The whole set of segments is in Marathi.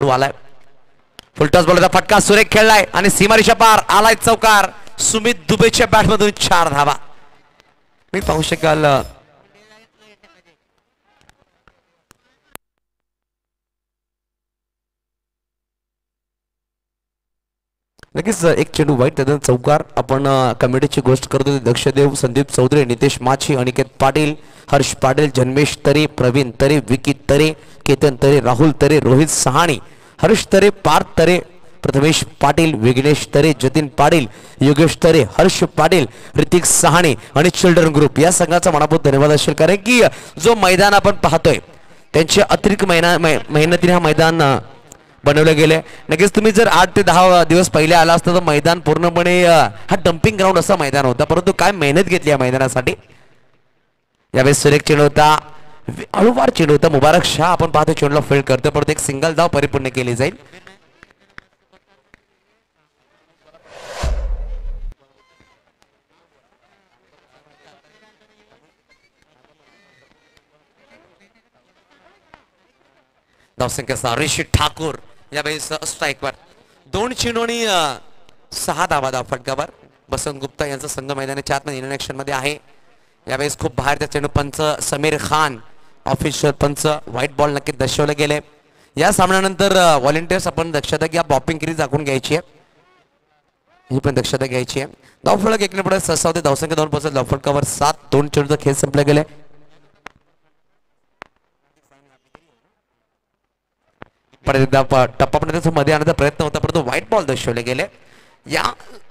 चेंडू आलाय. फुलटॉस बॉलचा फटका सुरेख खेळलाय आणि सीमारेषा पार आलाय चौकार. सुमित दुबेच्या बॅटमधून 4 धावा. मी पाहू शकाल नक्कीच एक चेंडू वाईट त्याचा चौकार. आपण कमिटीची गोष्ट करतो. दक्षदेव, संदीप चौधरी, नितेश माछी, अनिकेत पाटील, हर्ष पाटील, जन्मेश तरे, प्रवीण तरे, विकी तरे, केतन तरे, राहुल तरे, रोहित सहाणी, हर्ष तरे, पार्थ तरे, प्रथमेश पाटील, विघ्नेश तरे, जतीन पाटील, योगेश तरे, हर्ष पाटील, ऋतिक सहाणे आणि चिल्ड्रन ग्रुप या संघाचा मनापासून धन्यवाद असेल. कारण की जो मैदान आपण पाहतोय त्यांच्या अतिरिक्त मेहनतीने हा मैदान बनवलं गेले. नक्कीच तुम्ही जर 8 ते 10 दिवस पहिले आला असता तर मैदान पूर्णपणे हा डम्पिंग ग्राउंड असा मैदान होता. परंतु काय मेहनत घेतली या मैदानासाठी. यावेळेस सुरेख चेंडू होता, हळूवार चेंडू होता. मुबारक शाह आपण पाहतो चेंडूला फील्ड करतो, परंतु एक सिंगल धाव परिपूर्ण केली जाईल. धावसंख्या ऋषी ठाकूर यावेळेस स्ट्राईकवर. 2 चेंडू आणि 6 धावा धाव फटकावर. बसंत गुप्ता यांचा संघ मैदानाच्या आतमध्ये इंटरनेक्शन मध्ये आहे. यावेळेस खूप बाहेर त्या चेंडू पंच समीर खान ऑफिशियल पंच. व्हाईट बॉल नक्की दर्शवले गेले. या सामन्यानंतर व्हॉलेंटियर्स आपण दक्षता घ्या, बॉपिंग क्रीज दाखवून घ्यायची आहे, ही पण दक्षता घ्यायची आहे. धावफलक एकने पुढे ससावते. धावसंख्या 2 पोहोचत. धाव फटकावर 7. 2 चेंडूचा खेळ संपला गेले. टप्पा मध्ये आणण्याचा प्रयत्न होता, परंतु व्हाईट बॉल दर्शवले गेले. या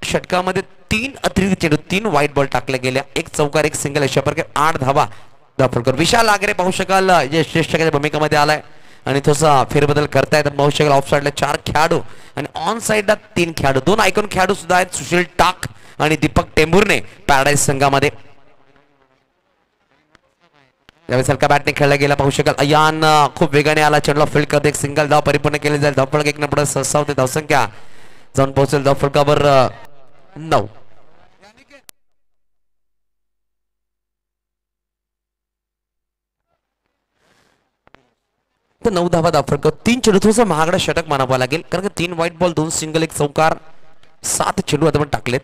षटकामध्ये 3 अतिरिक्त चेंडू, 3 व्हाईट बॉल टाकले गेले. 1 चौकार, 1 सिंगल अशा प्रकारे 8 धावा धावफलकर. विशाल आगरे पाहू शकाल जे श्रेष्ठच्या भूमिकेमध्ये आलाय आणि थोडासा फेरबदल करतायत. पाहू शकाल ऑफ साईडला 4 खेळाडू आणि ऑन साईडला 3 खेळाडू. 2 आयकॉन खेळाडू सुद्धा आहेत, सुशील टाक आणि दीपक टेंभुर्णे पॅराडाईज संघामध्ये. यावेळेस हलका बॅटने खेळला गेला. पाहू शकाल अयान खूप वेगाने आला, चेंडूला फील्ड करते. एक सिंगल धाव परिपूर्ण केली जाईल. धावफलक 1 पुढे ससावते. धावसंख्या जाऊन पोहोचेल धावफलकावर 9. तर 9 धावा धावफलक. 3 चेंडू थोडंसं महागडा षटक मानावं लागेल, कारण 3 व्हाईट बॉल, 2 सिंगल, 1 चौकार, 7 चेंडू आता पण टाकलेत.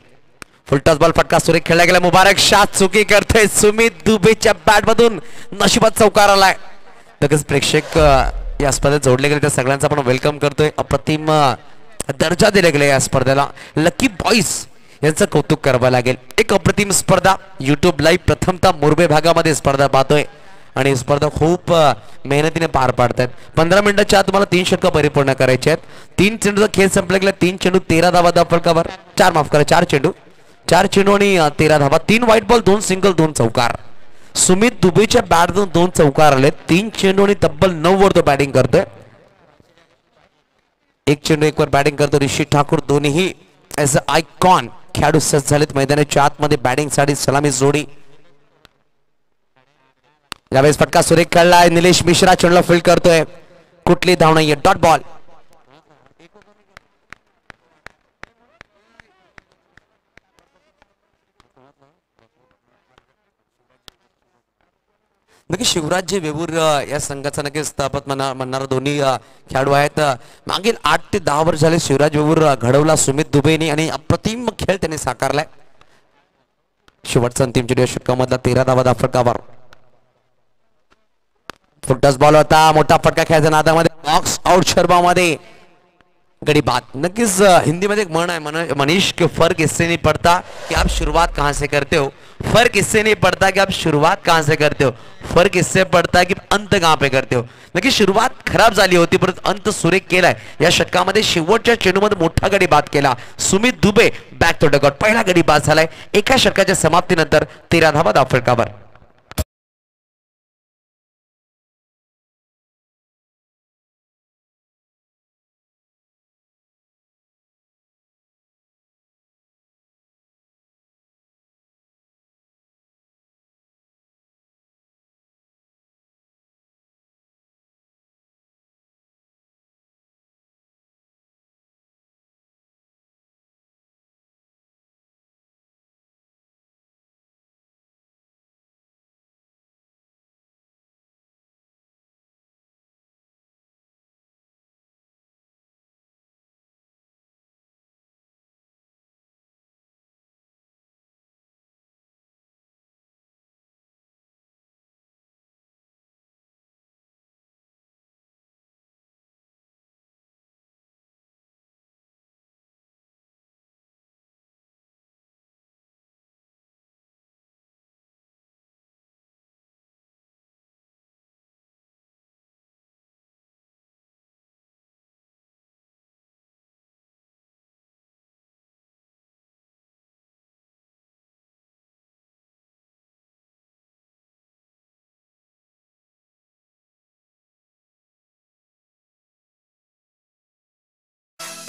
फुलटॉस बॉल फटका सुरेख खेळला गेला. मुबारक शाह चुकी करतोय. सुमित दुबेच्या बॅट मधून नशिबात चौकार आलाय. लगेच प्रेक्षक या स्पर्धेत जोडले गेले त्या सगळ्यांचा आपण वेलकम करतोय. अप्रतिम दर्जा दिला गेला या स्पर्धेला. लकी बॉईज यांचं कौतुक करावं लागेल. एक अप्रतिम स्पर्धा युट्यूब लाईव्ह प्रथमतः मुरबे भागामध्ये स्पर्धा पाहतोय आणि स्पर्धा खूप मेहनतीने पार पाडतायत. 15 मिनिटाच्या आत तुम्हाला 3 षटकं परिपूर्ण करायचे आहेत. 3 चेंडूचा खेळ संपला गेला. 3 चेंडू 13 धावा धावफलकावर. 4 चेंडू 4 चेंडू आणि 13 धावा. 3 व्हाईट बॉल, 2 सिंगल, 2 चौकार. सुमित दुबेच्या बॅटमधून 2 चौकार आले. 3 चेंडू आणि तब्बल 9 वर तो बॅटिंग करतोय. 1 चेंडू 1 वर बॅटिंग करतो ऋषी ठाकूर. दोन्ही ऍज अ आयकॉन खेळाडू सज्ज झालेत मैदानाच्या आतमध्ये बॅटिंग साठी. सलामी जोडी. यावेळेस फटका सुरेख खेळलाय. निलेश मिश्रा चेंडूला फील्ड करतोय. कुठली धाव नाहीये. Dot ball. नक्की शिवराज वेबूर या संघाचा नक्कीच स्थापक म्हणणारा दोन्ही खेळाडू आहेत. मागील 8 ते 10 वर्ष झाले शिवराज वेबूर घडवला सुमित दुबेने आणि अप्रतिम खेळ त्याने साकारलाय. शेवटचा अंतिम चेंडू षटकामधला 13 धावा धावफलकावर. फुलटॉस बॉल होता. मोठा फटका खेळायचा नादामध्ये. बॉक्स आउट शर्मामध्ये गडी बाद. नक्कीच हिंदी में एक म्हण है मनीष के फर्क इससे नहीं पड़ता कि आप शुरुआत कहां से करते हो. फर्क इससे नहीं पड़ता कि आप शुरुआत कहां से करते हो, फर्क इससे पड़ता है कि अंत कहां पे करते हो. नक्की सुरुवात खराब झाली होती परंतु अंत सुरेख केलाय. या षटकामध्ये शेवटच्या चेंडूमध्ये मोठा गडी बाद केला Sumit Dubey. Back to dugout पहिला गडी बाद झालाय एका षटकाच्या समाप्तीनंतर. 13 धावा धावफलकावर.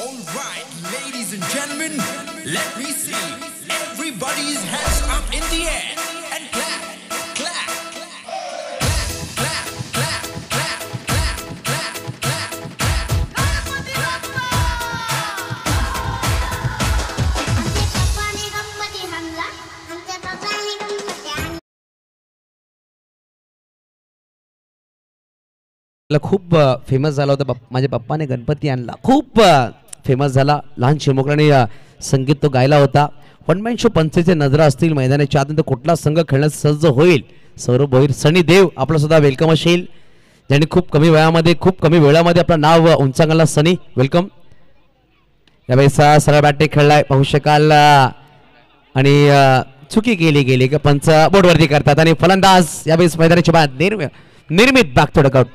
All right, ladies and gentlemen, let me see everybody's hands up in the air and clap, clap, clap, clap, clap, clap, clap, clap, clap, खूप फेमस झाला होता. माझ्या पप्पाने गणपती आणला, खूप फेमस झाला. लहान चिमुकल्याने संगीत तो गायला होता. वन मॅन शो पंचेचे नजरा असतील मैदानाच्या आतनंतर कुठला संघ खेळण्यास सज्ज होईल. सौरभ भोईर, सनी देव आपला सुद्धा वेलकम असेल, ज्यांनी खूप कमी वयामध्ये खूप कमी वेळामध्ये आपलं नाव उंचावलं. सनी वेलकम. यावेळेस सरळ बॅटिंग खेळलाय पाहू शकाल आणि चुकी गेली का पंच बोर्डवरती करतात आणि फलंदाज यावेळेस मैदानाच्या बाद निर्मित बॅक थोडं आउट.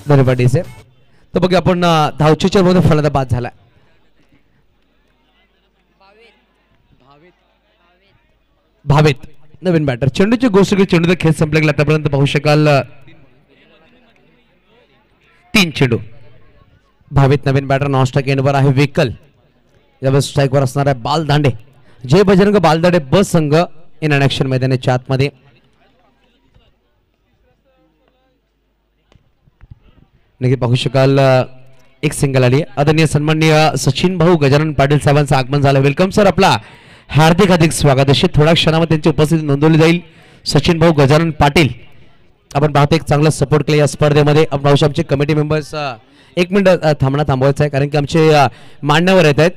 धन्यवाद सर. तर बघा आपण धावचेच्या मध्ये फलंदाज बाद झाला. भावेत नवीन बॅटर. चेंडूची गोष्ट चेंडूचा खेळ संपला गेला आतापर्यंत पाहू शकाल 3 चेंडू. भावेत नवीन बॅटर. नॉनस्ट्राइक एंडवर आहे विकल. यावेळेस स्ट्राईकवर असणार आहे बालदांडे. जय बजरंग बालदांडे बस संघ इन ॲक्शन मैदानाच्या आतमध्ये. नक्की पाहू शकाल एक सिंगल आली. आदरणीय सन्माननीय सचिन भाऊ गजानन पाटील साहेबांचं आगमन झालं. वेलकम सर, आपला हार्दिक हार्दिक स्वागत. असे थोड्या क्षणामध्ये त्यांची उपस्थिती नोंदवली जाईल. सचिन भाऊ गजानन पाटील आपण पाहतो एक चांगला सपोर्ट केला या स्पर्धेमध्ये. आपण पाहू आमचे कमिटी मेंबर्स एक मिनिट थांबवायचं आहे कारण की आमचे मान्यवर येत आहेत.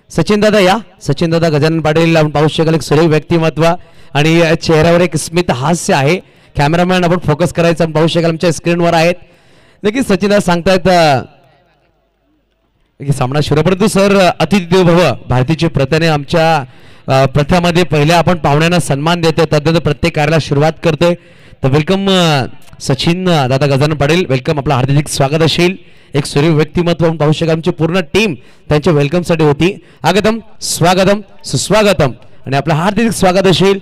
सचिन दादा या. सचिन दादा गजानन पाटील आपण पाहू शकाल एक सुरेख व्यक्तिमत्व आणि चेहऱ्यावर एक स्मित हास्य आहे. कॅमेरामॅन आपण फोकस करायचं आपण पाहू शकाल आमच्या स्क्रीनवर आहेत. नक्कीच सचिन दादा सांगतायत सामना शिरो, परंतु सर अतिथी देवो भव भारतीची प्रथेने आमच्या प्रथामध्ये पहिल्या आपण पाहुण्यांना सन्मान देतोय, तद्नंतर प्रत्येक कार्याला सुरुवात करतोय. तर वेलकम सचिन दादा गजानन पाटील, वेलकम. आपलं हार्दिक स्वागत असेल. एक सुरेख व्यक्तिमत्व पाहू शकाल आमची पूर्ण टीम त्यांच्या वेलकमसाठी होती. आगतम स्वागतम सुस्वागतम आणि आपलं हार्दिक स्वागत असेल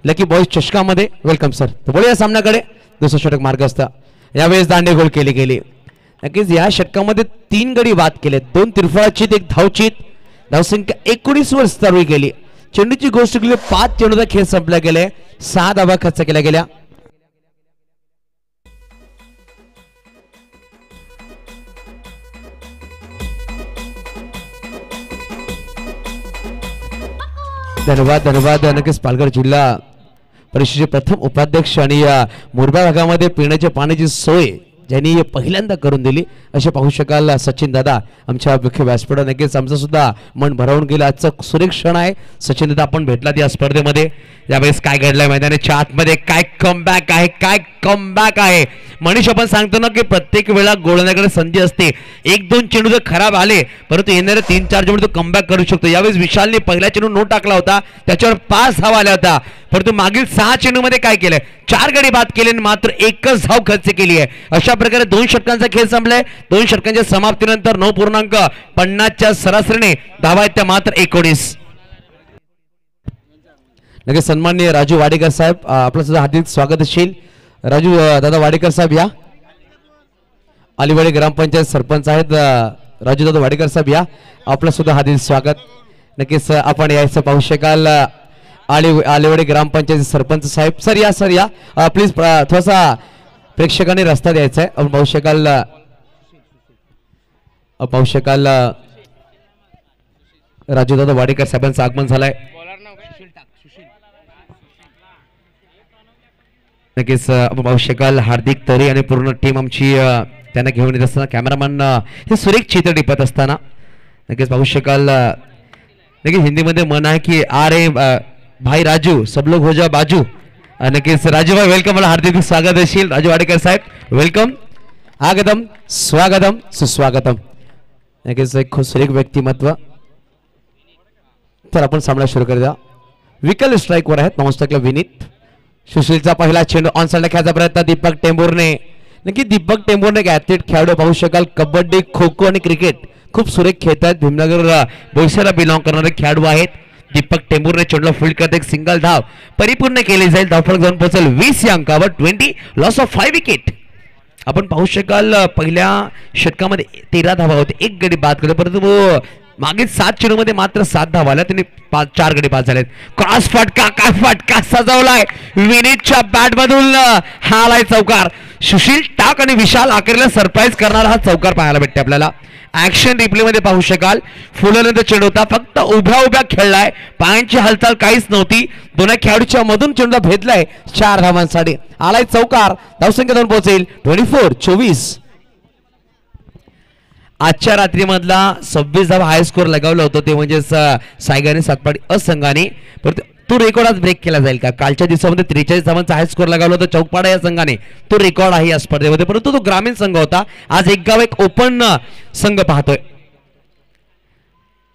लकी बॉयज चषकामध्ये. Welcome sir. तर बोलूया सामन्याकडे. दुसरं षटक मार्ग असता. यावेळेस दांडे गोल केले गेले. नक्कीच या षटकामध्ये 3 गडी बाद केले, 2 त्रिफळाचीत, 1 धावचीत. धावसंख्या 19 वर स्थारली गेली. चेंडूची गोष्ट केली 5 चेंडूचा खेळ संपला गेले. 6 धावा खर्च केल्या गेल्या. धन्यवाद धन्यवाद. नक्कीच पालघर जिल्हा परिषदेचे प्रथम उपाध्यक्ष आणि मुरबा भागामध्ये पिण्याच्या पाण्याची सोय ज्यांनी पहिल्यांदा करून दिली असे पाहू शकाल सचिन दादा आमच्या मुख्य व्यासपीठावर. नक्कीच आमचं सुद्धा मन भरावून गेलं. आजचा सुरेख क्षण आहे. सचिन दादा आपण भेटलात या स्पर्धेमध्ये. यावेळेस काय घडलंय मैदानाच्या आतमध्ये, काय कमबॅक आहे, काय कमबॅक आहे. मनीष आपण सांगतो ना की प्रत्येक वेळा गोलंदाजाकडे संधी असते. 1-2 चेंडू जर खराब आले परंतु येणारे 3-4 चेंडू तो कमबॅक करू शकतो. यावेळेस विशालने पहिला चेंडू नो टाकला होता, त्याच्यावर 5 धावा आल्या होता, परंतु मागील 6 चेंडूमध्ये काय केलंय, 4 गडी बाद केले आणि मात्र 1च धाव खर्च केली आहे. अशा प्रकारे 2 षटकांचा खेळ संपलाय. 2 षटकांच्या समाप्तीनंतर 9.50च्या सरासरीने धावा आहेत त्या मात्र 19. लगेच सन्माननीय राजू वाडेकर साहेब आपलं सुद्धा हार्दिक स्वागत असेल. राजू दादा वाडेकर साहेब या. अलिवाडी ग्रामपंचायत सरपंच आहेत राजू दादा वाडेकर साहेब या. आपलं सुद्धा हार्दिक स्वागत. नक्कीच आपण यायचं पाहू शकाल आलेवाडी ग्रामपंचायत सरपंच साहेब. सर या, सर या प्लीज. थोडासा प्रेक्षकांनी रस्ता द्यायचा आहे. आपण पाहू शकाल राजू दादा वाडेकर साहेबांचं आगमन झालंय. नक्कीच आपण पाहू शकाल हार्दिक तरी आणि पूर्ण टीम आमची त्यांना घेऊन येत असताना कॅमेरामॅन हे सुरेख चित्र टिपत असताना नक्कीच पाहू शकाल. नक्कीच हिंदीमध्ये मन आहे की अरे भाई राजू सब लोग हो जा बाजू. नक्कीच राजू भाई वेलकम. मला हार्दिक स्वागत असेल. राजू वाडेकर साहेब वेलकम. आगतम स्वागतम सुस्वागतम. नक्कीच एक खूप सुरेख व्यक्तिमत्व. तर आपण सामना सुरू करूया. विकल स्ट्राईकवर आहेत. नॉनस्ट्राईकला विनीत. सुशीलचा पहिला चेंडू ऑन साइडला खेळायचा प्रयत्न दीपक टेंभुर्णे. नक्की दीपक टेंभुर्णे एक ॲथलीट खेळाडू पाहू शकाल. कबड्डी, खो खो आणि क्रिकेट खूप सुरेख खेळतात. भीमनगर बोईसरला बिलॉंग करणारे खेळाडू आहेत. दीपक टेंभूरने चेंडूला फील्ड करत एक सिंगल धाव परिपूर्ण केली जाईल. धावफलक जाऊन पोहोचेल 20 या अंकावर. 20 लॉस ऑफ 5 विकेट. आपण पाहू शकाल पहिल्या षटकामध्ये 13 धावा होते, एक गडी बाद केले, परंतु मागील 7 चेंडूमध्ये मात्र 7 धावा आल्या. त्यांनी 4 गडी बाद झालेत. क्रॉस फटका, काय फटका सजवलाय विनीतच्या बॅट मधून. हा आलाय चौकार. सुशील टाक आणि विशाल आखरीला सरप्राईज करणारा हा चौकार पाहायला भेटते आपल्याला. ऍक्शन रिप्ले मध्ये पाहू शकाल. फुलनंतर चेंडू होता, फक्त उभ्या उभ्या खेळलाय, पायांची हालचाल काहीच नव्हती. दोन्ही खेळाडूच्या मधून चेंडूला भेदलाय. 4 धावांसाठी आलाय चौकार. धावसंख्या जाऊन पोहोचेल 24-24. आजच्या रात्रीमधला 26 धावा हाय स्कोर लगावलं होतं ते म्हणजे सायगाने सातपाडी असंघाने. तो रेकॉर्ड आज ब्रेक केला जाईल का? कालच्या दिवसामध्ये 43 धावांचा हाय स्कोर लगावला होता चौकपाडा या संघाने. तो रेकॉर्ड आहे या स्पर्धेमध्ये, परंतु तो ग्रामीण संघ होता. आज एक गाव एक ओपन संघ पाहतोय.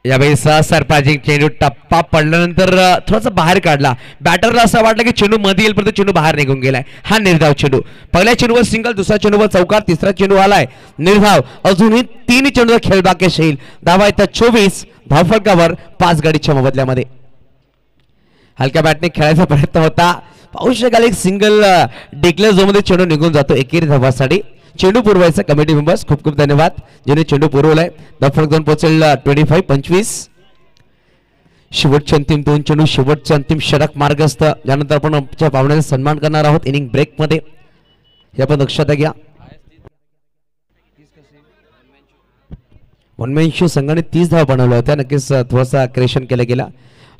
यावेळेस सरप्राइजिंग चेंडू टप्पा पडल्यानंतर थोडासा बाहेर काढला. बॅटरला असं वाटलं की चेंडू मध्ये येईल, परंतु चेंडू बाहेर निघून गेलाय. हा निर्धाव चेंडू. पहिल्या चेंडूवर सिंगल, दुसऱ्या चेंडूवर चौकार, तिसरा चेंडू आलाय निर्धाव. अजूनही 3 चेंडूचा खेळ बाकी येईल. धावा येतात 24. धावफलकावर 5 गडीच्या मोबदल्यामध्ये. हलक्या बॅटने खेळायचा प्रयत्न होता. पाहू शकाल एक सिंगल डिक्लेअर झोन मध्ये चेंडू निघून जातो एकेरी धावासाठी. चेंडू पुरवायचा कमिटी मेंबर्स खूप खूप धन्यवाद ज्यांनी चेंडू पुरवलाय. धावफलक जाऊन पोहोचेल 25-25. शेवटचे अंतिम 2 चेंडू, शेवटचे अंतिम षटक मार्गस्थ. यानंतर आपण आमच्या पाहुण्यांचा सन्मान करणार आहोत इनिंग ब्रेक मध्ये. हे आपण लक्षात घ्या. वनमॅन संघाने 30 धावा बनवल्या होत्या. नक्कीच थोडासा क्रिएशन केला गेला.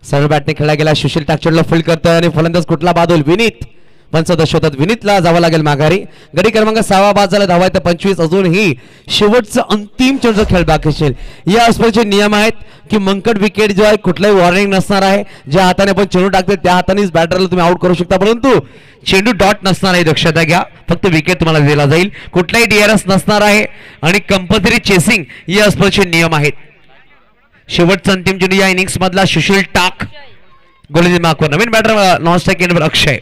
सरळ बॅटने खेळला गेला. सुशील टाकचेडला फील्ड करतोय आणि फलंदाज कुठला बाद होईल? विनीत. 15 होतात. विनीतला जावं लागेल माघारी. गडी क्रमांक 6 बाद झाला. धावा 25. अजूनही शेवटचं अंतिम चेंडूचा खेळ बाकी असेल. या स्पर्धेचे नियम आहेत की मंकट विकेट जो आहे कुठलाही वॉर्निंग नसणार आहे. ज्या हाताने आपण चेंडू टाकते त्या हातानेच बॅटरला तुम्ही आउट करू शकता, परंतु चेंडू डॉट नसणार आहे. दक्षता घ्या. फक्त विकेट तुम्हाला दिला जाईल. कुठलाही DRS नसणार आहे आणि कंपल्सरी चेसिंग या स्पर्धेचे नियम आहेत. शेवटचा अंतिम चेंडू या इनिंग्स मधला सुशील टाक गोलंदाजी मार्कवर. नवीन बॅटर नॉन स्ट्राईक अक्षय.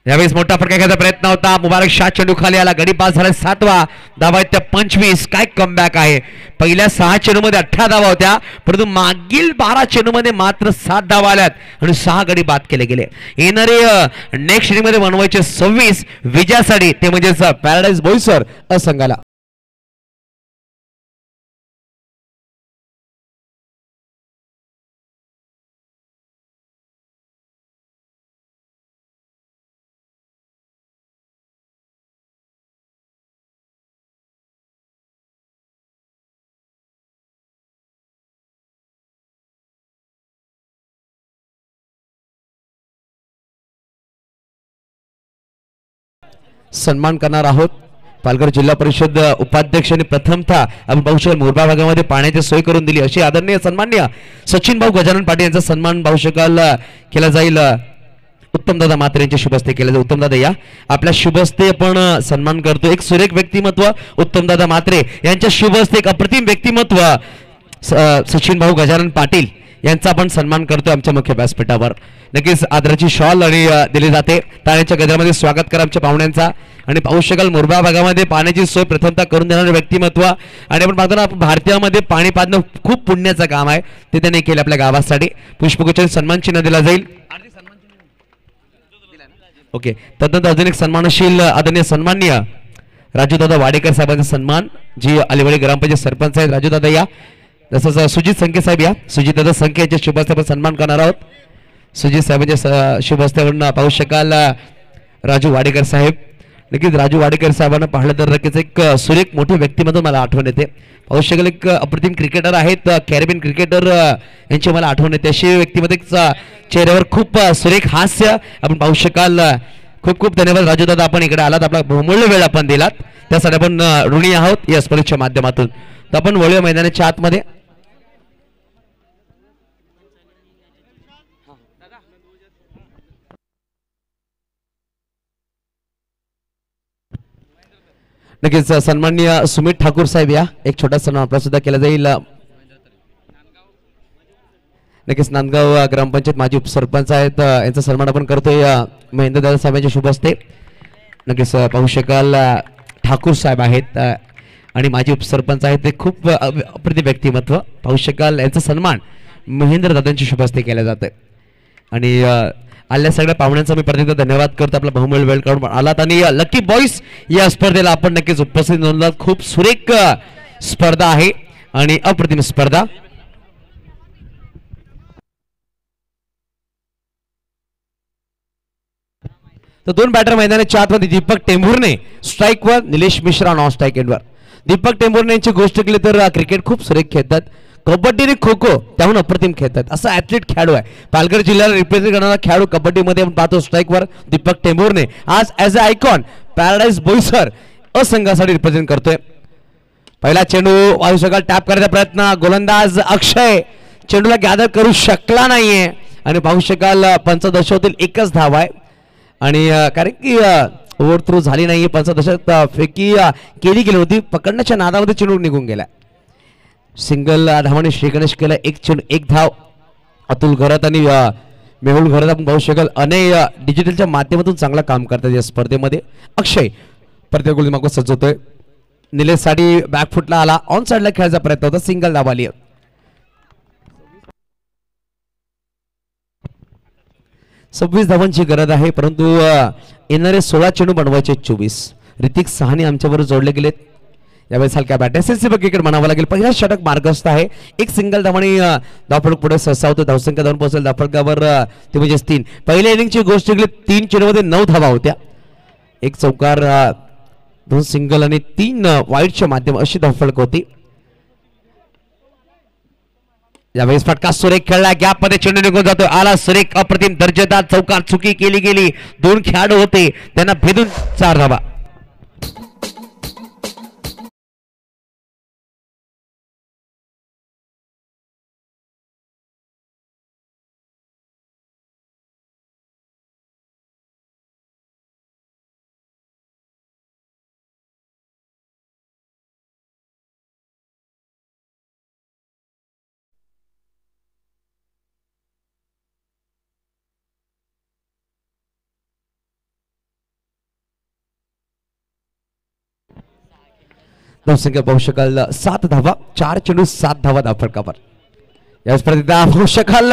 यावेळेस मोठा फटका घ्यायचा प्रयत्न होता. मुबारक शाह चेंडू खाली आला. गडी पास झाला 7वा. धावा त्या 25. काय कमबॅक आहे. पहिल्या 6 चेंडूमध्ये 18 धावा होत्या, परंतु मागील 12 चेंडूमध्ये मात्र 7 धावा आल्यात आणि 6 गडी बाद केले गेले. येणारे नेक्स्ट इनिंग मध्ये बनवायचे 26 विजयासाठी, ते म्हणजेच पॅराडाईज बोईसर असंघाला. सन्मान करणार आहोत. पालघर जिल्हा परिषद उपाध्यक्ष आणि प्रथमतः आपण पाहू शकाल मोरबा भागामध्ये पाण्याची सोय करून दिली अशी आदरणीय सन्मान्य सचिन भाऊ गजानन पाटील यांचा सन्मान पाहू शकाल केला जाईल. उत्तमदादा मात्रे यांच्या शुभहस्ते केला जाईल. उत्तमदादा या आपल्या शुभहस्ते आपण सन्मान करतो. एक सुरेख व्यक्तिमत्व उत्तमदादा मात्रे यांच्या शुभहस्ते एक अप्रतिम व्यक्तिमत्व सचिन भाऊ गजानन पाटील यांचा आपण सन्मान करतो आमच्या मुख्य व्यासपीठावर. नक्कीच आदराची शॉल आणि दिली जाते. टाळ्यांच्या गजरामध्ये स्वागत करा आमच्या पाहुण्यांचा. आणि पाहू शकाल मोरबा भागामध्ये पाण्याची सोय प्रथमतः करून देणारे व्यक्तिमत्व. आणि आपण पाहतो ना भारतामध्ये पाणी पाजणं खूप पुण्याचं काम आहे, ते त्यांनी केलं आपल्या गावासाठी. पुष्पगुच्छ सन्मान चिन्ह दिला जाईल. ओके. तदनंतर अजून एक सन्मानशील आदरणीय सन्माननीय राजूदादा वाडेकर साहेबांचा सन्मान, जी अलिवडी ग्रामपंचायत सरपंच आहेत. राजूदादा या. तसंच सुजित संखे साहेब या. सुजित दादा संखे यांच्या शुभ हस्ते आपण सन्मान करणार आहोत. सुजित साहेबांच्या शुभ हस्त्यावरून पाहू शकाल राजू वाडेकर साहेब. नक्कीच राजू वाडेकर साहेबांना पाहिलं तर नक्कीच एक सुरेख मोठे व्यक्तिमत्व मला आठवण येते. पाहू शकाल एक अप्रतिम क्रिकेटर आहेत, कॅरेबियन क्रिकेटर यांची मला आठवण येते. अशी व्यक्तिमत्व चेहऱ्यावर खूप सुरेख हास्य आपण पाहू शकाल. खूप खूप धन्यवाद राजू दादा, आपण इकडे आलात, आपला बहुमूल्य वेळ आपण दिलात, त्यासाठी आपण ऋणी आहोत या स्पर्धेच्या माध्यमातून. तर आपण वळूया मैदानाच्या आतमध्ये. नक्कीच सन्माननीय सुमित ठाकूर साहेब या. एक छोटा सन्मान आपला सुद्धा केला जाईल. नक्कीच नांदगाव ग्रामपंचायत माजी उपसरपंच आहेत, यांचा सन्मान आपण करतोय महेंद्र दादा साहेबांच्या शुभ हस्ते. नक्कीच पाहू शकाल ठाकूर साहेब आहेत. आणि माजी उपसरपंच आहेत ते खूप अप्रतिम व्यक्तिमत्व पाहू शकाल यांचा सन्मान महेंद्र दादांच्या शुभ हस्ते केला जातोय आणि आल्या सगळ्या पाहुण्यांचा मी प्रत्येक धन्यवाद करतो आपला बहुमूल्य वेळ काढून आलात आणि लकी बॉईज या स्पर्धेला आपण नक्कीच उपस्थित नोंदलात खूप सुरेख स्पर्धा आहे आणि अप्रतिम स्पर्धा तर दोन बॅटर मैदानाच्या आतमध्ये दीपक टेंभुर्णे स्ट्राईकवर निलेश मिश्रा नॉन स्ट्राईक एंडवर दीपक टेंभुर्णे यांची गोष्ट केली तर क्रिकेट खूप सुरेख खेळतात कबड्डी आणि खो खो त्याहून अप्रतिम खेळतात असा ॲथलीट खेळाडू आहे पालघर जिल्ह्याला रिप्रेझेंट करणारा खेळाडू कबड्डीमध्ये आपण पाहतो स्ट्राईकवर दीपक टेंभुर्णे आज as a icon paradise Boisar असंघासाठी रिप्रेझेंट करतोय पहिला चेंडू वायू सकाळ टॅप करायचा प्रयत्न गोलंदाज अक्षय चेंडूला गॅदर करू शकला नाहीये आणि पाहू शकाल पंचदशातील एकच धाव आहे आणि कारण की ओव्हर थ्रू झाली नाही पंचदशात फेकी केली गेली होती पकडण्याच्या नादामध्ये चेंडू निघून गेला सिंगल धावाने श्रीगणेश केला एक चेंडू एक धाव अतुल घरत आणि मेहुल घरत आपण पाहू शकाल अनेक डिजिटलच्या माध्यमातून चांगलं काम करतात या स्पर्धेमध्ये अक्षय प्रत्येक गोल मागो सजवतोय निलेश साठी बॅकफुटला आला ऑन साइडला खेळायचा प्रयत्न होता सिंगल धाव आली 26 धावांची गरज आहे परंतु येणारे 16 चेंडू बनवायचे 24 ऋतिक सहानी आमच्याबरोबर जोडले गेलेत यावेळेस हलक्या बॅट एसएससी क्रिकेट म्हणावं लागेल पहिला षटक मार्गस्थ आहे एक सिंगल धावाने धावफलक पुढे सहसा होतो धावसंख्या 2 पोहोचेल धावफलकावर ते म्हणजे 3 पहिल्या इनिंगची गोष्ट केली 3 चेंडूमध्ये 9 धावा होत्या एक चौकार 2 सिंगल आणि 3 वाईडच्या माध्यम अशी धावफलक होती यावेळेस फटका सुरेख खेळला गॅप मध्ये चेंडू निघून जातो आला सुरेख अप्रतिम दर्जेदार चौकार चुकी केली गेली 2 खेळाडू होते त्यांना भेदून 4 धावा धावसंख्या पाहू शकाल 7 धावा 4 चेंडू 7 धावा धावफलकावर या स्पर्धेत पाहू शकाल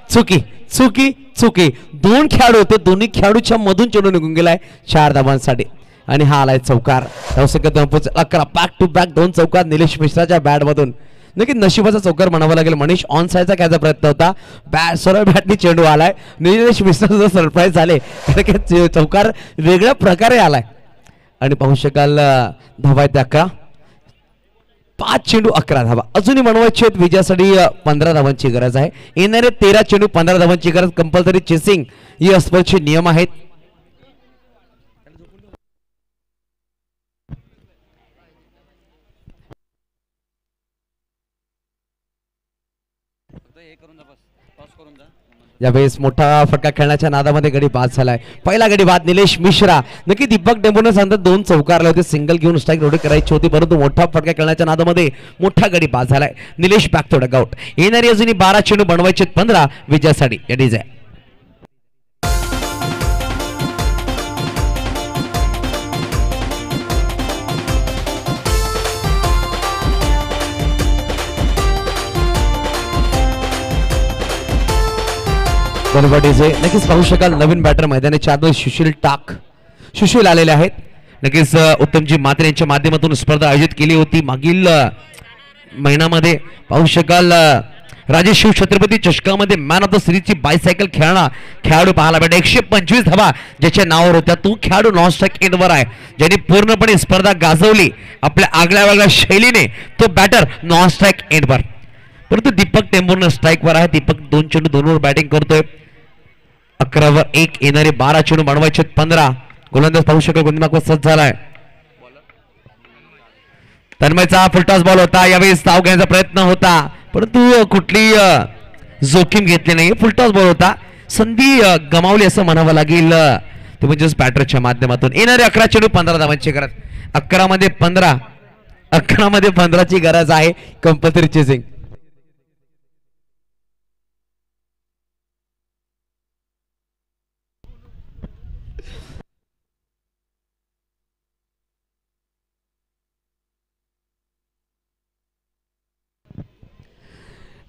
चुकी चुकी चुकी 2 खेळाडू होते दोन्ही खेळाडूच्या मधून चेंडू निघून गेलाय 4 धावांसाठी आणि हा आलाय चौकार धावसंख्या 11 बॅक टू बॅक 2 चौकार निलेश मिश्राच्या बॅट मधून नक्की नशिबाचा चौकार म्हणावा लागेल मनीष ऑन साइडचा खेळायचा प्रयत्न होता बॅट सरळ बॅटनी चेंडू आलाय निलेश मिश्रा सुद्धा सरप्राईज झाले चौकार वेगळ्या प्रकारे आलाय आणि पाहू शकाल धावा आहेत 11 5 चेंडू 11 धावा अजूनही बनवायचे आहेत विजयासाठी 15 धावांची गरज आहे येणारे 13 चेंडू 15 धावांची गरज कंपल्सरी चेसिंग ही स्पर्धेचे नियम आहेत यावेळेस मोठा फटका खेळण्याच्या नादामध्ये गडी बाद झालाय पहिला गडी बाद निलेश मिश्रा नक्की दीपक टेंभुर्णे सांगतात 2 चौकारले होते सिंगल घेऊन स्ट्राईक रोडी करायची होती परंतु मोठा फटका खेळण्याच्या नादामध्ये मोठा गडी बाद झालाय निलेश बॅक टू डगआउट येणारी अजूनही 12 चेंडू बनवायचे 15 विजयासाठी रेडीज आहे नक्कीच पाहू शकाल नवीन बॅटर मैदानाच्या आत सुशील टाक सुशील आलेले आहेत नक्कीच उत्तमजी मात्रे यांच्या माध्यमातून स्पर्धा आयोजित केली होती मागील महिन्यामध्ये पाहू शकाल राजे शिव छत्रपती चषकामध्ये मॅन ऑफ द सिरीजची बायसायकल खेळाडू पाहायला भेटला 125 धावा ज्याच्या नावावर होत्या तो खेळाडू नॉन स्ट्राईक एंडवर आहे ज्यांनी पूर्णपणे स्पर्धा गाजवली आपल्या आगळ्या वेगळ्या शैलीने तो बॅटर नॉन स्ट्राईक एंडवर परंतु दीपक टेंभुर्णे स्ट्राईकवर आहे दीपक 2 चेंडू 2 वर बॅटिंग करतोय 11 वर 1 येणारे 12 चेंडू बनवायचे 15 गोलंदाज पाहू शकेल गुंतमाग सज्ज झालाय तन्मयचा फुलटॉस बॉल होता यावेळेस धाव घेण्याचा प्रयत्न होता परंतु कुठली जोखीम घेतली नाही फुलटॉस बॉल होता संधी गमावली असं म्हणावं लागेल ते म्हणजेच बॅटरच्या माध्यमातून येणारे 11 चेंडू 15 धावांची गरज 11 मध्ये 15 ची गरज आहे कंपल्सरी चेसिंग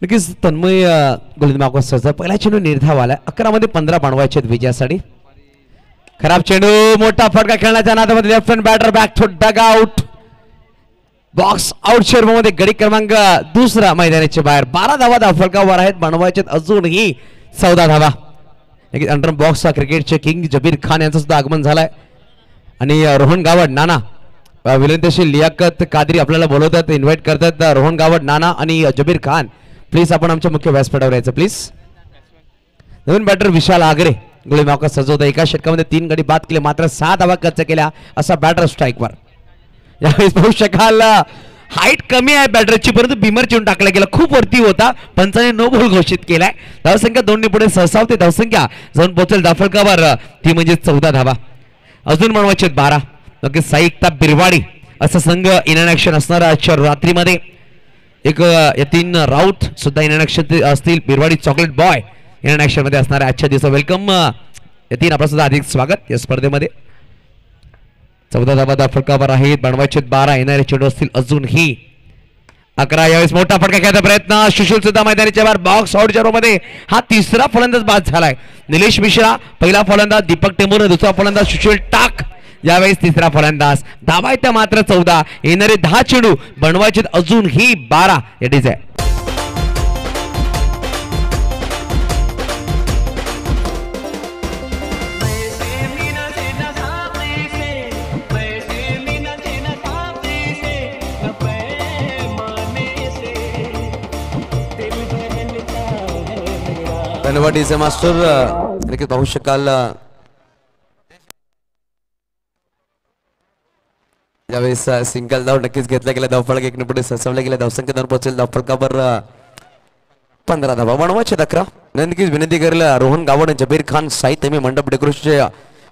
नक्कीच तन्मय गोलंदाज पहिला चेंडू निर्धाव आलाय 11 मध्ये 15 बनवायचे विजयासाठी. खराब चेंडू मोठा फटका खेळण्याच्या नादामध्ये left hand batter back to dugout box out मध्ये गडी क्रमांक दुसरा मैदानाचे बाहेर. 12 धावा फलकावर आहेत बनवायचे अजूनही 14 धावा. अंडर बॉक्स क्रिकेटचे किंग जबीर खान यांचं सुद्धा आगमन झालंय आणि रोहन गावड नाना विनंतीशी लियाकत कादरी आपल्याला बोलवतात इन्व्हाइट करतात. रोहन गावड नाना आणि जबीर खान प्लीज आपण आमच्या मुख्य व्यासपीठावर यायचं प्लीज. नवीन बॅटर विशाल आगरे गोळी मावका सजवता. एका षटकामध्ये 3 गडी बाद केले मात्र 6 धावा खर्च केल्या असा बॅटर स्ट्राईकवर. यावेळेस पाहू शकाल हाईट कमी आहे बॅटरची परंतु बिमर चेंडू टाकला गेला खूप वरती होता. पंचाने नो बॉल घोषित केलाय. धावसंख्या 2 ने पुढे सहसावते. धावसंख्या जाऊन पोहोचेल दाफळकावर ती म्हणजे 14 धावा. अजून बनवायचे 12. नक्कीच साईकता बिरवाडी असा संघ इन ऍक्शन असणार आजच्या रात्रीमध्ये. एक यतीन राऊत सुद्धा इन ऍक्शन असतील. Birwadi chocolate boy in action मध्ये असणार आजच्या दिवसा. वेलकम यतीन आपलं सुद्धा अधिक स्वागत या स्पर्धेमध्ये. 14 धावा दाफळकावर आहेत. बनवायचे 12 येणारे चेंडू असतील अजूनही 11. यावेळेस मोठा फटका खेळायचा प्रयत्न सुशील सुद्धा मैदानाच्या बाहेर बॉक्स आउटच्या मध्ये. हा तिसरा फलंदाज बाद झालाय. निलेश मिश्रा पहिला फलंदाज. दीपक टेंबूर दुसरा फलंदाज. सुशील टाक यावेळेस तिसरा फलंदाज. धावा आहेत त्या मात्र 14. येणारे 10 चेंडू बनवायचे अजूनही 12. इट इज धन्यवाद डीजे मास्टर. पाहू शकाल यावेळेस सिंगल धाव नक्कीच घेतला गेला. धावफलक 1 ने पुढे सरसावला गेला. धावसंख्या 2 पोहोचेल. धावफलकावर 15 धावा बनवायचे 11. नक्कीच विनंती करेल रोहन गावड जबीर खान साहित्य मी मंडप डेकोरेशनचे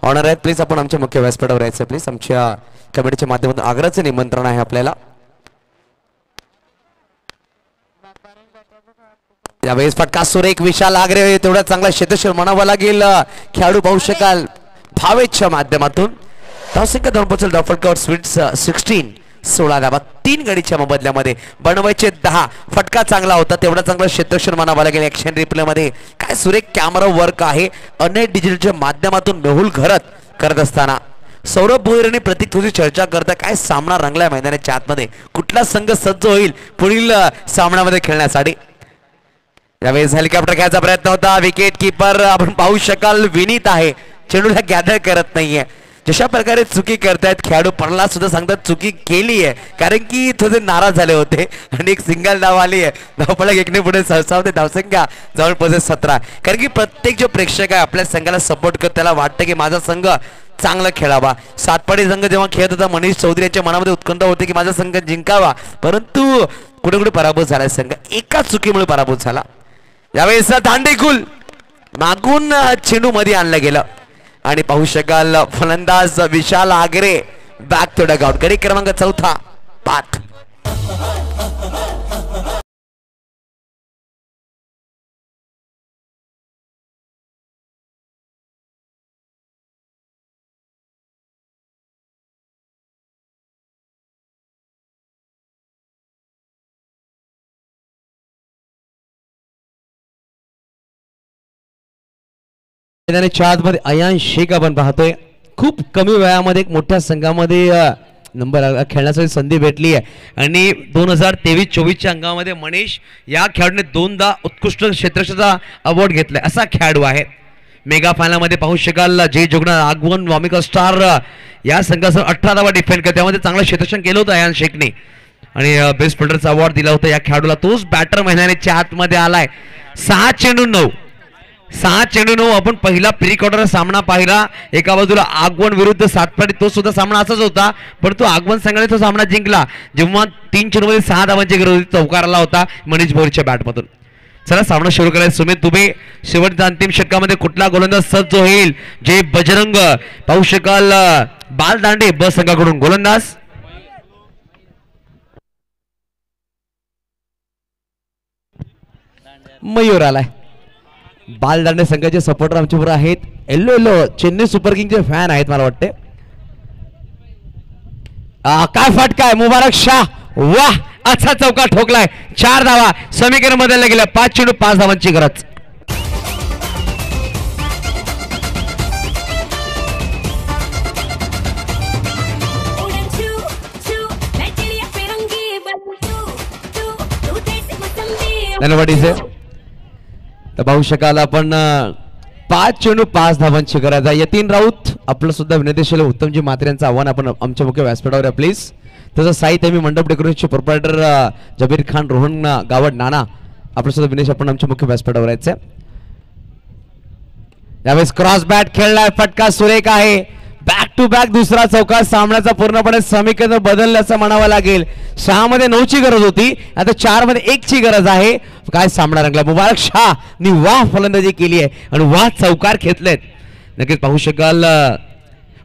ऑनर आहेत प्लीज आपण आमच्या मुख्य व्यासपीठावर यायचं प्लीज. आमच्या कमिटीच्या माध्यमातून आग्रहाचं निमंत्रण आहे आपल्याला. यावेळेस फटका सुरेख विशाल आगरे तेवढा चांगला क्षेत्रक्षण म्हणावं लागेल. खेळाडू पाहू शकाल भावेच्या माध्यमातून. धावसंख्या 2 पोहोचेल. धावफलकावर स्वीट 16 16 धावा. 3 गडीच्या मोबदल्यामध्ये बनवायचे 10. फटका चांगला होता तेवढा चांगला क्षेत्रक्षण म्हणावं लागेल. ऍक्शन रिप्ले मध्ये काय सुरेख कॅमेरा वर्क आहे. अनेक डिजिटलच्या माध्यमातून मेहुल घरत करत असताना सौरभ भोईर आणि प्रतीक तुझी चर्चा करता काय सामना रंगलाय मैदानाच्या आतमध्ये. कुठला संघ सज्ज होईल पुढील सामन्यामध्ये खेळण्यासाठी. यावेळेस हेलिकॉप्टर घ्यायचा प्रयत्न होता. विकेट किपर आपण पाहू शकाल विनीत आहे. चेंडूला गॅदर करत नाहीये. जशा प्रकारे चुकी करतायत खेळाडू प्रल्हाद सुद्धा सांगतात चुकी केली आहे कारण की थोडे नाराज झाले होते आणि एक सिंगल धाव आली आहे. धावफलक 1 ने पुढे सरसावते. धावसंख्या जवळपास 17. कारण की प्रत्येक जो प्रेक्षक आहे आपल्या संघाला सपोर्ट करत त्याला वाटतं की माझा संघ चांगला खेळावा. सातपाडी संघ जेव्हा खेळत होता मनीष चौधरी यांच्या मनामध्ये उत्कंठ होते की माझा संघ जिंकावा परंतु कुठे कुठे पराभूत झाला संघ. एका चुकीमुळे पराभूत झाला. यावेळेस दांडेकुल मागून चेंडू मध्ये आणलं गेलं आणि पाहू शकाल फलंदाज विशाल आगरे बॅक टू डग आउट. गडी क्रमांक 4 5. मध्ये अयान शेख आपण पाहतोय. खूप कमी वयामध्ये एक मोठ्या संघामध्ये नंबर खेळण्यासाठी संधी भेटली आहे आणि 2023-24च्या अंगामध्ये मनीष या खेळाडूने 2दा उत्कृष्ट क्षेत्ररक्षणाचा अवॉर्ड घेतलाय असा खेळाडू आहे. मेगा फायनल मध्ये पाहू शकाल जय जोगना आगवन वामिका स्टार या संघासह 18 धावा डिफेंड करत त्यामध्ये चांगलं क्षेत्ररक्षण केलं होतं अयान शेखने आणि बेस्ट फिल्डरचा अवॉर्ड दिला होता या खेळाडूला. तोच बॅटर महिन्याच्या आतमध्ये आलाय. 6 चेंडू 9 आपण पहिला प्री क्वार्टर सामना पाहिला. एका बाजूला आगवन विरुद्ध सातपाडी तो सुद्धा सामना असाच होता परंतु आगवन संघाने तो सामना जिंकला जेव्हा 3 चेंडूमध्ये 6 धावांची गरज चौकार आला होता मनीष भोईरच्या बॅटमधून. चला सामना सुरू करायचा. सुमित दुबे शेवटच्या अंतिम षटकामध्ये कुठला गोलंदाज सज्ज होईल. जय बजरंग पाहू शकाल बाल दांडे ब संघाकडून गोलंदाज. मयूर आलाय. बाल दांडे संघाचे सपोर्टर आमच्याबरोबर आहेत. येल्लो चेन्नई सुपर किंगचे फॅन आहेत मला वाटते. काय फटका आहे मुबारक शाह. वाह असा चौकार ठोकलाय. 4 धावा समीकरण बदलल्या गेल्या. 5 चेंडू 5 धावांची गरज. धन्यवाद. तर पाहू शकाल आपण 5 चेंडू 5 धावांची गरज आहे. यतीन राऊत आपलं सुद्धा विनंती असेल. उत्तमजी म्हात्रे यांचं आव्हान आपण आमच्या मुख्य व्यासपीठावर आहे प्लीज. तसं साहित्य मी मंडप डेकोरेशनचे प्रोप्रायटर जबीर खान, रोहन गावड, नाना आपलं सुद्धा विनेश आपण आमच्या मुख्य व्यासपीठावर यायचं. यावेळेस क्रॉस बॅट खेळलाय. फटका सुरेख आहे. बॅक टू बॅक दुसरा चौकार. सामन्याचा पूर्णपणे समीकरण बदलल्याचं म्हणावं लागेल. 6 मध्ये 9 ची गरज होती, आता 4 मध्ये 1 ची गरज आहे. काय सामना रंगला. मुबारक शाह नि वाह फलंदाजी केली आहे आणि वाह चौकार घेतलेत. नक्कीच पाहू शकाल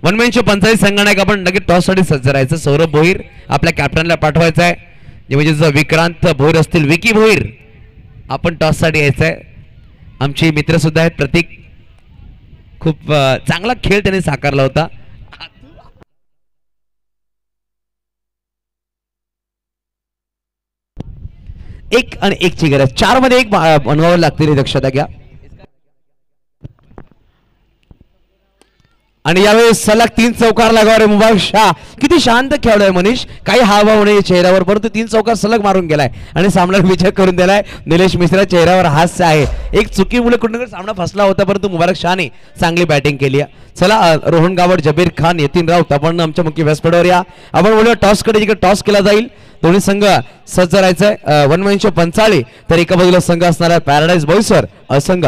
145 संगणक आपण नक्कीच टॉस साठी सज्ज राहायचं. सौरभ भोईर आपल्या कॅप्टनला पाठवायचं आहे. म्हणजे विक्रांत भोईर असतील, विकी भोईर आपण टॉस साठी यायचंय. आमचे मित्र सुद्धा आहेत. प्रतीक खूप चांगला खेळ त्याने साकारला होता. 1 आणि 1 ची गरज. 4 मध्ये 1 बनवावं लागते. दक्षता घ्या. आणि यावेळेस सलग 3 चौकार लगाव रे मुबारक शाह. किती शांत खेळलोय मनीष, काही हावभाव नाही चेहऱ्यावर, परंतु 3 चौकार सलग मारून गेलाय आणि सामन्याला विजय करून दिलाय. निलेश मिश्रा चेहऱ्यावर हास्य आहे. एक चुकीमुळे कुठे सामना फसला होता, परंतु मुबारक शाहने चांगली बॅटिंग केली आहे. चला रोहन गावड, जबीर खान, यतीन राऊत आपण आमच्या मुख्य व्यासपीठावर या. आपण बोलूया टॉस कडे, जिकडे टॉस केला जाईल. दोन्ही संघ सज्ज राहायचंय. 145 तर एका बाजूला संघ असणार आहे पॅराडाईज बॉईसर, असंघ